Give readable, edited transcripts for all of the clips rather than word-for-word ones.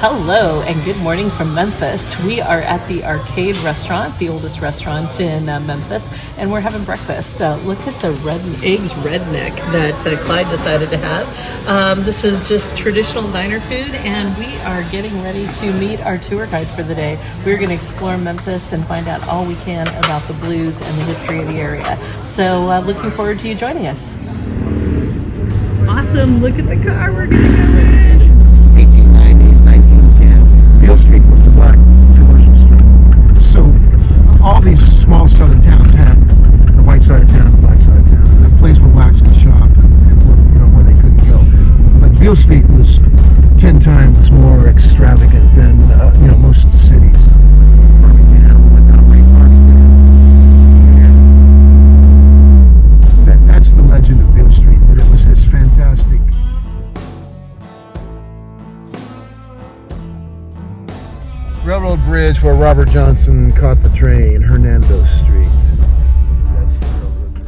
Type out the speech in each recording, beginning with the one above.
Hello and good morning from Memphis. We are at the Arcade Restaurant, the oldest restaurant in Memphis, and we're having breakfast. Look at the eggs redneck that Clyde decided to have. This is just traditional diner food, and we are getting ready to meet our tour guide for the day. We're going to explore Memphis and find out all we can about the blues and the history of the area. So looking forward to you joining us. Awesome, look at the car we're going to go in. 1890s, 1910, Beale Street was the black commercial street. So all these small southern towns had the white side of town and the black side of town, and a place where blacks could shop and where they couldn't go. But Beale Street was 10 times more extravagant than most cities. Birmingham, Montgomery, Clarksdale. That's the legend of Beale Street. That it was this fantastic. Railroad bridge where Robert Johnson caught the train, Hernando Street. That's the railroad bridge.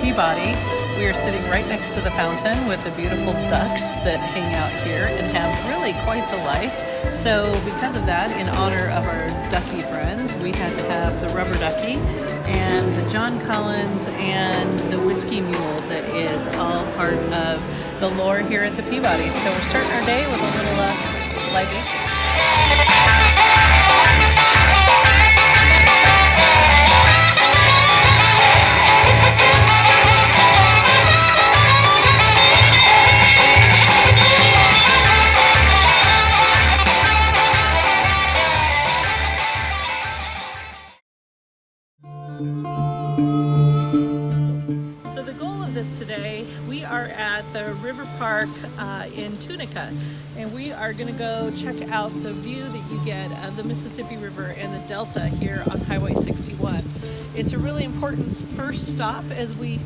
Peabody. We are sitting right next to the fountain with the beautiful ducks that hang out here and have really quite the life. So because of that, in honor of our ducky friends, we had to have the rubber ducky and the John Collins and the whiskey mule that is all part of the lore here at the Peabody. So we're starting our day with a little libation. So the goal of of this today. We are at the River Park in Tunica, and we are going to go check out the view that you get of the Mississippi River and the Delta here on Highway 61. It's a really important first stop as we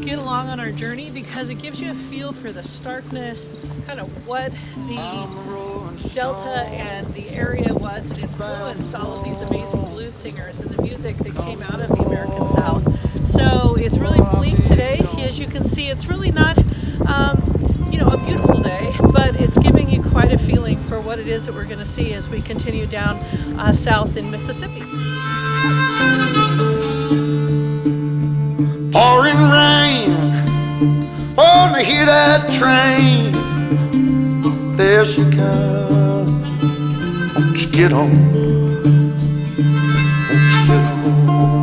get along on our journey because it gives you a feel for the starkness, kind of what the Delta and the area was that influenced all of these amazing blues singers and the music that came out of the American South. So it's really bleak today. As you can see, it's really not a beautiful day, but it's giving you quite a feeling for what it is that we're going to see as we continue down south in Mississippi. Pouring rain, wanna hear that train. There she comes, won't you get on? Won't you get on board?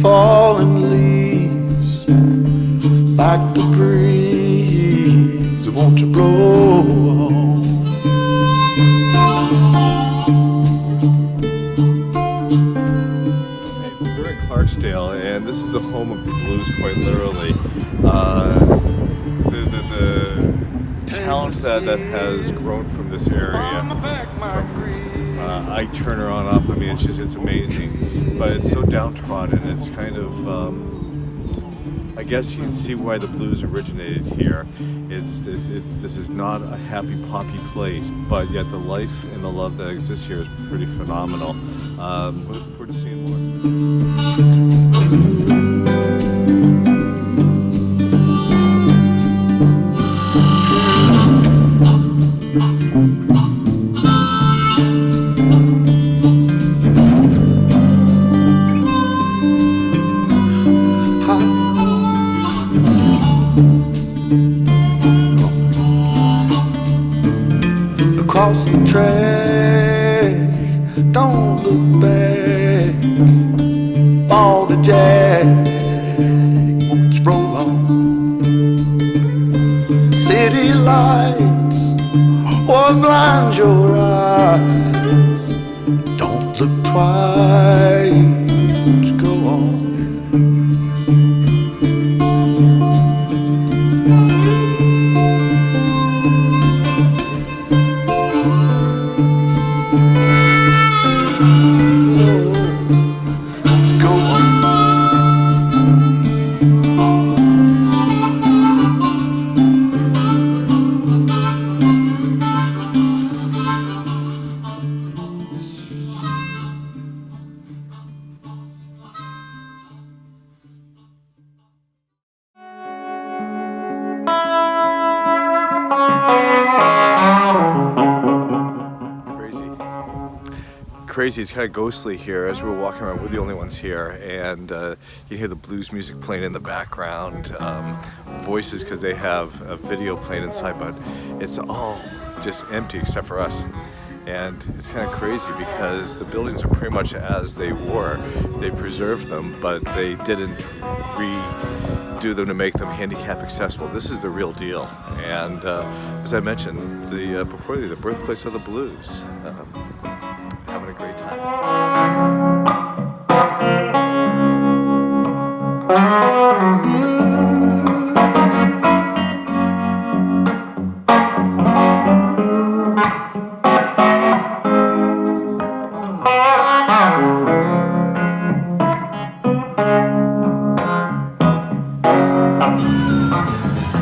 Falling leaves like the breeze, won't you blow on? We're in Clarksdale, and this is the home of the blues, quite literally. The talent that has grown from this area, from Ike Turner on up, I mean, it's amazing. But it's so downtrodden. It's kind of, I guess you can see why the blues originated here. This is not a happy poppy place, but yet the life and the love that exists here is pretty phenomenal. We're looking forward to seeing more. Across the track, don't look back. All the jack, won't you roll on? City lights, what blinds your eyes? Don't look twice, won't you go on? Crazy, it's kind of ghostly here as we're walking around. We're the only ones here, and you hear the blues music playing in the background, voices because they have a video playing inside, but it's all just empty except for us. And it's kind of crazy because the buildings are pretty much as they were. They preserved them, but they didn't redo them to make them handicap accessible. This is the real deal, and as I mentioned, purportedly the birthplace of the blues. Having a great time.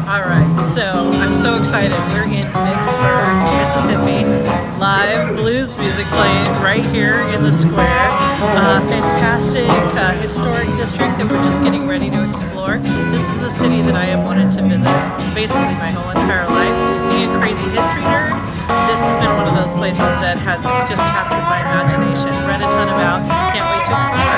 All right, so I'm so excited. We're in Vicksburg, Mississippi. Live blues music playing right here in the square. Fantastic historic district that we're just getting ready to explore. This is a city that I have wanted to visit basically my whole entire life. being a crazy history nerd, this has been one of those places that has just captured my imagination. Read a ton about, can't wait to explore.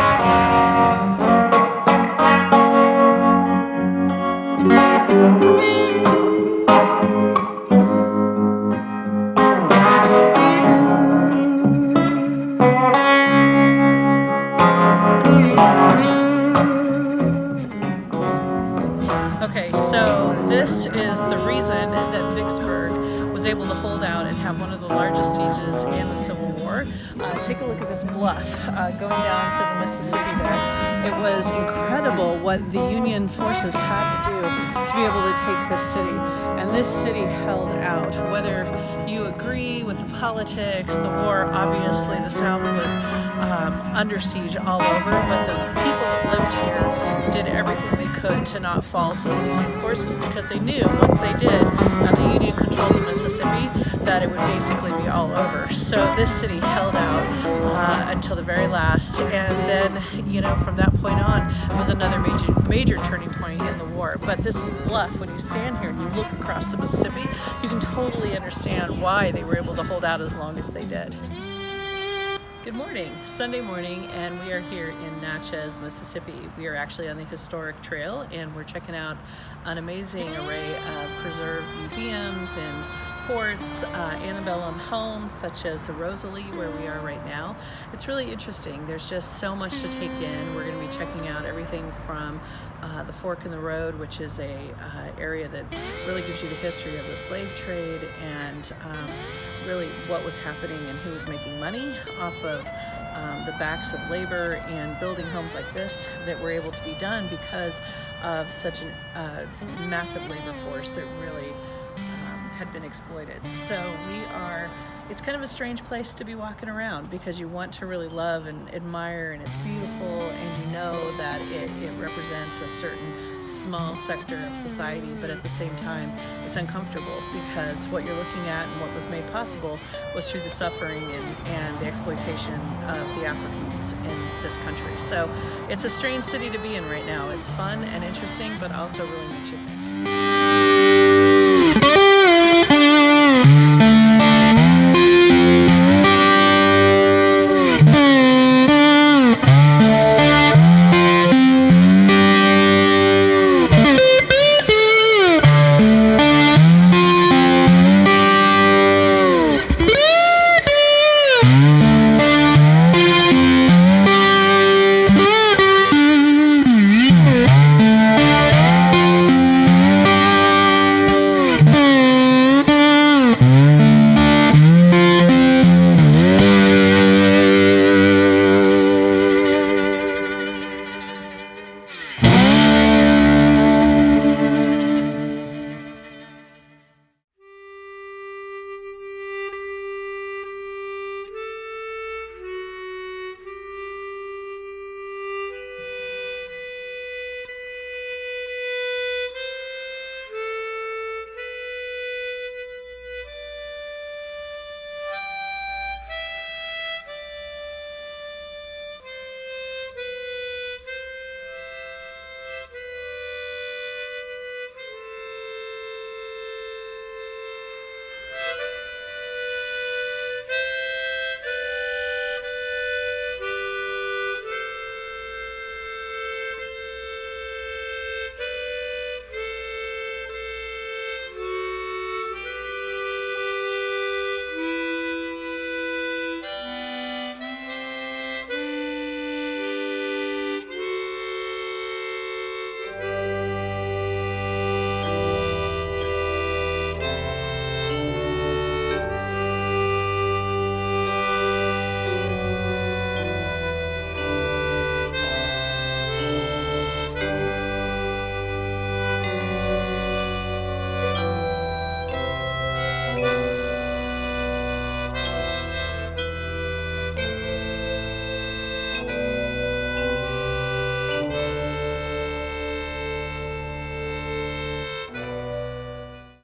Okay, so this is the reason that Vicksburg was able to hold out and have one of the largest sieges in the Civil War. Take a look at this bluff going down to the Mississippi there. It was incredible what the Union forces had to do to be able to take this city. And this city held out. Whether you agree with the politics, the war, obviously the South was under siege all over, but the people that lived here did everything they could to not fall to the Union forces, because they knew once they did, and the Union controlled the Mississippi, that it would basically be all over. So this city held out until the very last, and then, you know, from that point on, it was another major turning point in the war. But this bluff, when you stand here and you look across the Mississippi, you can totally understand why they were able to hold out as long as they did. Good morning, Sunday morning, and we are here in Natchez, Mississippi. We are actually on the historic trail, and we're checking out an amazing array of preserved museums and forts, antebellum homes such as the Rosalie, where we are right now. It's really interesting. There's just so much to take in. We're going to be checking out everything from the Fork in the Road, which is a area that really gives you the history of the slave trade and really what was happening and who was making money off of the backs of labor and building homes like this that were able to be done because of such a massive labor force that really had been exploited. So it's kind of a strange place to be walking around because you want to really love and admire, and it's beautiful, and you know that it represents a certain small sector of society, but at the same time it's uncomfortable because what you're looking at and what was made possible was through the suffering and the exploitation of the Africans in this country. So it's a strange city to be in right now. It's fun and interesting, but also really makes you think.